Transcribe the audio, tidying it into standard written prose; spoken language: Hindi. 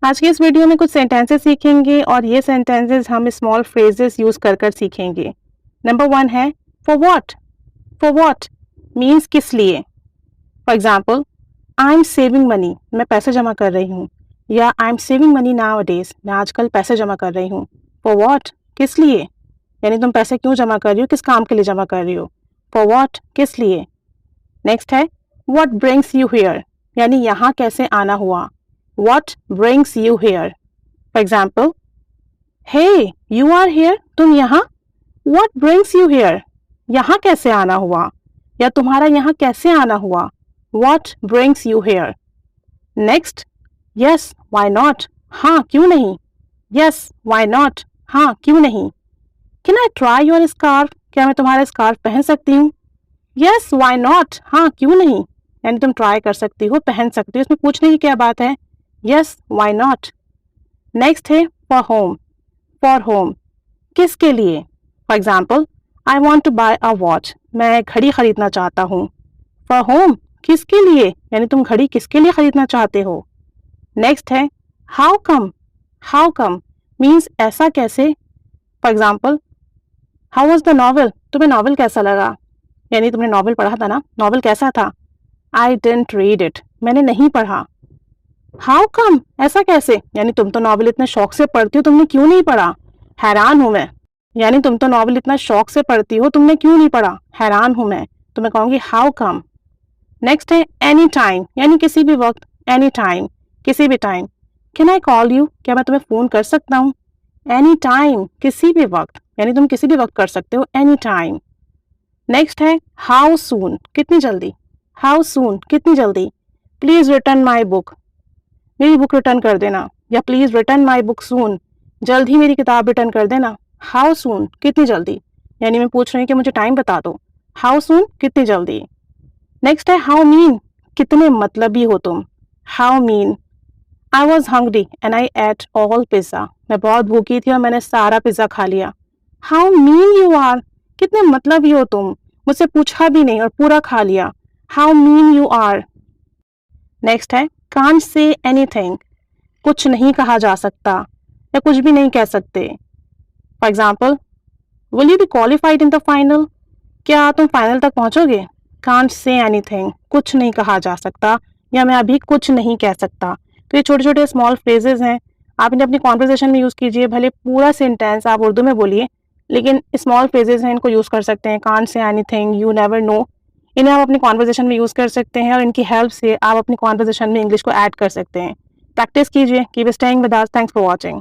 आज के इस वीडियो में कुछ सेंटेंसेस सीखेंगे और ये सेंटेंसेस हम स्मॉल फ्रेजेस यूज कर कर सीखेंगे। नंबर 1 है for what. For what means किस लिए। For example, I am saving money, मैं पैसे जमा कर रही हूँ, या I am saving money now days, मैं आजकल पैसे जमा कर रही हूँ। फॉर व्हाट किस लिए, यानी तुम पैसे क्यों जमा कर रही हो, किस काम के लिए जमा कर रही हो। फॉर व्हाट किस लिए। नेक्स्ट है व्हाट ब्रिंग्स यू हियर, यानी यहाँ कैसे आना हुआ। What brings you here. For example, hey you are here, तुम यहाँ। व्हाट ब्रिंग्स यू हियर, यहाँ कैसे आना हुआ, या तुम्हारा यहाँ कैसे आना हुआ। What brings you here. Next, yes why not, हाँ क्यों नहीं। यस व्हाई नॉट, हाँ क्यों नहीं। Can I try your scarf, क्या मैं तुम्हारा स्कार्फ पहन सकती हूँ। यस व्हाई नॉट, हाँ क्यों नहीं, यानी तुम ट्राई कर सकती हो, पहन सकती हो, इसमें पूछने की क्या बात है। Yes why not. नेक्स्ट है फॉर होम। फॉर होम किसके लिए। For example, I want to buy a watch, मैं घड़ी खरीदना चाहता हूँ। फॉर होम किसके लिए, यानी तुम घड़ी किसके लिए खरीदना चाहते हो। नेक्स्ट है how come. How come means ऐसा कैसे। For example, how was the novel, तुम्हें नॉवल कैसा लगा, यानी तुमने नॉवल पढ़ा था ना, नॉवल कैसा था। आई डिडंट रीड इट, मैंने नहीं पढ़ा। हाउ कम ऐसा कैसे, यानी तुम तो नॉवल इतने शौक से पढ़ती हो, तुमने क्यों नहीं पढ़ा। हैरान हूं मैं, यानी तुम तो नॉवल इतना शौक से पढ़ती हो, तुमने क्यों नहीं पढ़ा, हैरान हूं मैं, तो मैं कहूंगी हाउ कम। नेक्स्ट है एनी टाइम, यानी किसी भी वक्त। एनी टाइम किसी भी time. Can I call you, क्या मैं तुम्हें फोन कर सकता हूँ। एनी टाइम किसी भी वक्त, यानी तुम किसी भी वक्त कर सकते हो, एनी टाइम। नेक्स्ट है हाउ सून, कितनी जल्दी। हाउ सून कितनी जल्दी। प्लीज रिटर्न माई बुक, मेरी बुक रिटर्न कर देना, या प्लीज रिटर्न माई बुक सून, जल्द ही मेरी किताब रिटर्न कर देना। हाउ सून कितनी जल्दी, यानी मैं पूछ रही हूँ कि मुझे टाइम बता दो। हाउ सून कितनी जल्दी। नेक्स्ट है हाउ मीन, कितने मतलबी हो तुम। How mean, I was hungry and I at all pizza, मैं बहुत भूखी थी और मैंने सारा पिज्जा खा लिया। हाउ मीन यू आर, कितने मतलबी हो तुम, मुझसे पूछा भी नहीं और पूरा खा लिया। How mean you are. Next है कांट से एनीथिंग, कुछ नहीं कहा जा सकता या कुछ भी नहीं कह सकते। For example, will you B qualified in the final, क्या तुम फाइनल तक पहुंचोगे। कांट से एनीथिंग, कुछ नहीं कहा जा सकता, या मैं अभी कुछ नहीं कह सकता। तो ये छोटे छोटे स्मॉल फ्रेजेस हैं, आप इन्हें अपनी कॉन्वर्सेशन में यूज़ कीजिए। भले पूरा सेंटेंस आप उर्दू में बोलिए, लेकिन स्मॉल फ्रेजेस हैं, इनको यूज़ कर सकते हैं। Can't say anything, you never know, इन्हें आप अपनी कॉन्वर्सेशन में यूज़ कर सकते हैं और इनकी हेल्प से आप अपनी कॉन्वर्सेशन में इंग्लिश को ऐड कर सकते हैं। प्रैक्टिस कीजिए। Keep staying with us. Thanks for watching.